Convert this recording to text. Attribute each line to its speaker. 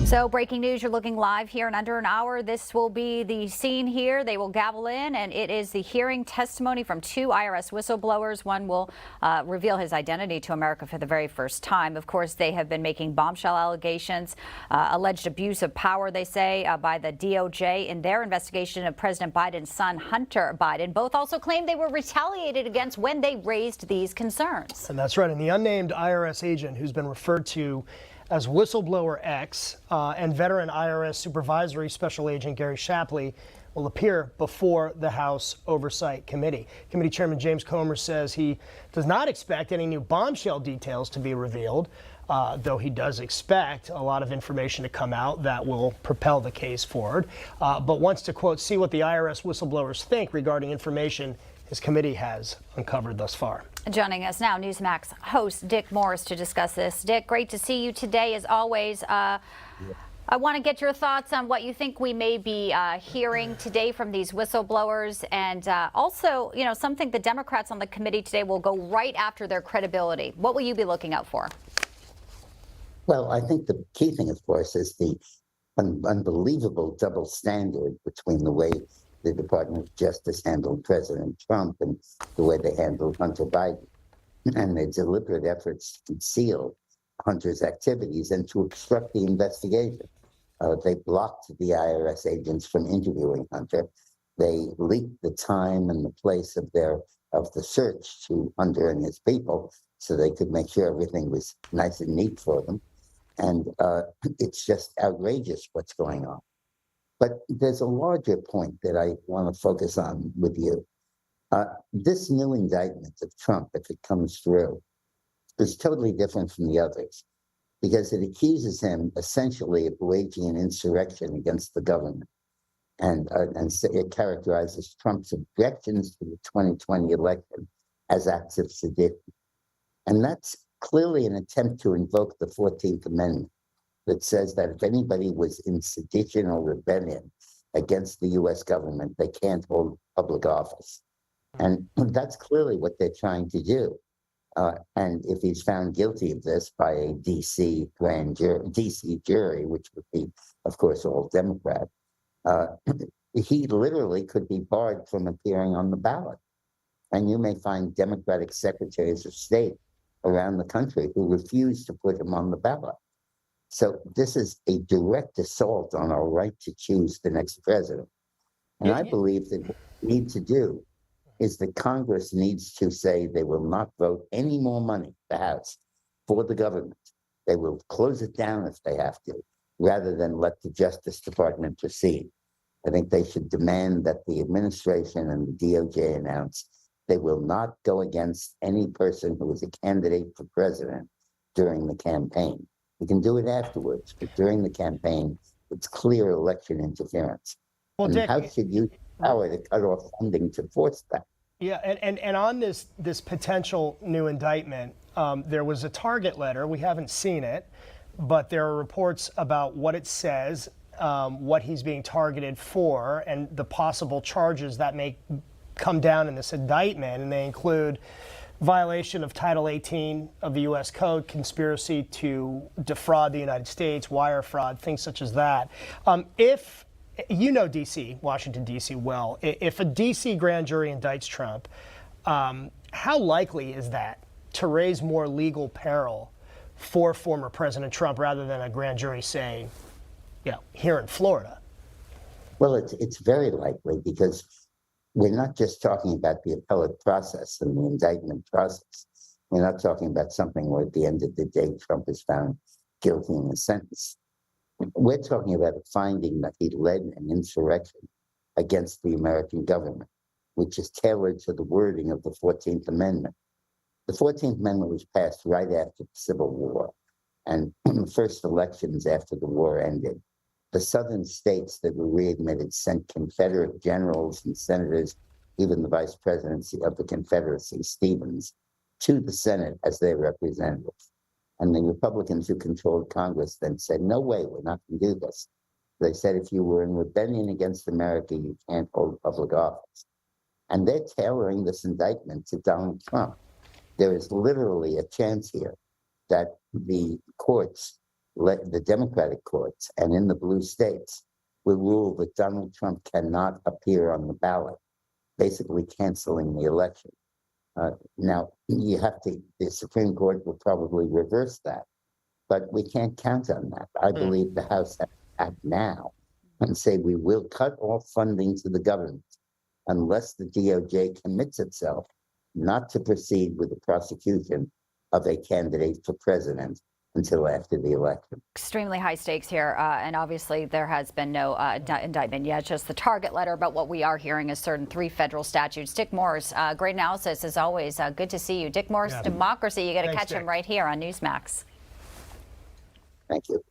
Speaker 1: So breaking news, you're looking live here in under an hour. This will be the scene here. They will gavel in, and it is the hearing testimony from two IRS whistleblowers. One will reveal his identity to America for the very first time. Of course, they have been making bombshell allegations, alleged abuse of power, they say, by the DOJ in their investigation of President Biden's son, Hunter Biden. Both also claimed they were retaliated against when they raised these concerns.
Speaker 2: And that's right. And the unnamed IRS agent who's been referred to as Whistleblower X and veteran IRS Supervisory Special Agent Gary Shapley will appear before the House Oversight Committee. Committee Chairman James Comer says he does not expect any new bombshell details to be revealed, though he does expect a lot of information to come out that will propel the case forward, but wants to, quote, see what the IRS whistleblowers think regarding information his committee has uncovered thus far.
Speaker 1: Joining us now, Newsmax host Dick Morris to discuss this. Dick, great to see you today, as always. I want to get your thoughts on what you think we may be hearing today from these whistleblowers, and also, you know, something the Democrats on the committee today will go right after their credibility. What will you be looking out for?
Speaker 3: Well, I think the key thing, of course, is the unbelievable double standard between the way the Department of Justice handled President Trump and the way they handled Hunter Biden, and their deliberate efforts to conceal Hunter's activities and to obstruct the investigation. They blocked the IRS agents from interviewing Hunter. They leaked the time and the place of the search to Hunter and his people so they could make sure everything was nice and neat for them. And it's just outrageous what's going on. But there's a larger point that I want to focus on with you. This new indictment of Trump, if it comes through, is totally different from the others because it accuses him essentially of waging an insurrection against the government. And it characterizes Trump's objections to the 2020 election as acts of sedition. And that's clearly an attempt to invoke the 14th Amendment that says that if anybody was in sedition or rebellion against the U.S. government, they can't hold public office. And that's clearly what they're trying to do. And if he's found guilty of this by a D.C. jury, which would be, of course, all Democrat, he literally could be barred from appearing on the ballot. And you may find Democratic secretaries of state around the country who refuse to put him on the ballot. So this is a direct assault on our right to choose the next president. And I believe that what we need to do is that Congress needs to say they will not vote any more money, the House, for the government. They will close it down if they have to, rather than let the Justice Department proceed. I think they should demand that the administration and the DOJ announce they will not go against any person who is a candidate for president during the campaign. We can do it afterwards, but during the campaign, it's clear election interference.
Speaker 2: Well,
Speaker 3: and
Speaker 2: Dick,
Speaker 3: how should you power to cut off funding to force that?
Speaker 2: Yeah, and on this potential new indictment, there was a target letter. We haven't seen it, but there are reports about what it says, what he's being targeted for, and the possible charges that may come down in this indictment, and they include violation of Title 18 of the U.S. Code, conspiracy to defraud the United States, wire fraud, things such as that. If you know D.C., Washington, D.C. well, if a D.C. grand jury indicts Trump, how likely is that to raise more legal peril for former President Trump rather than a grand jury, say, here in Florida?
Speaker 3: Well, it's very likely because we're not just talking about the appellate process and the indictment process. We're not talking about something where at the end of the day, Trump is found guilty in a sentence. We're talking about a finding that he led an insurrection against the American government, which is tailored to the wording of the 14th Amendment. The 14th Amendment was passed right after the Civil War and the first elections after the war ended. The southern states that were readmitted sent Confederate generals and senators, even the vice presidency of the Confederacy, Stevens, to the Senate as their representatives. And the Republicans who controlled Congress then said, no way, we're not going to do this. They said, if you were in rebellion against America, you can't hold public office. And they're tailoring this indictment to Donald Trump. There is literally a chance here that the courts the Democratic courts and in the blue states will rule that Donald Trump cannot appear on the ballot, basically canceling the election. Now, the Supreme Court will probably reverse that, but we can't count on that. I believe the House has to act now and say we will cut off funding to the government unless the DOJ commits itself not to proceed with the prosecution of a candidate for president until after the election.
Speaker 1: Extremely high stakes here, and obviously there has been no indictment yet, just the target letter. But what we are hearing is certain 3 federal statutes. Dick Morse, great analysis as always. Good to see you. Dick Morse, yeah. Democracy. You got to catch him right here on Newsmax.
Speaker 3: Thank you.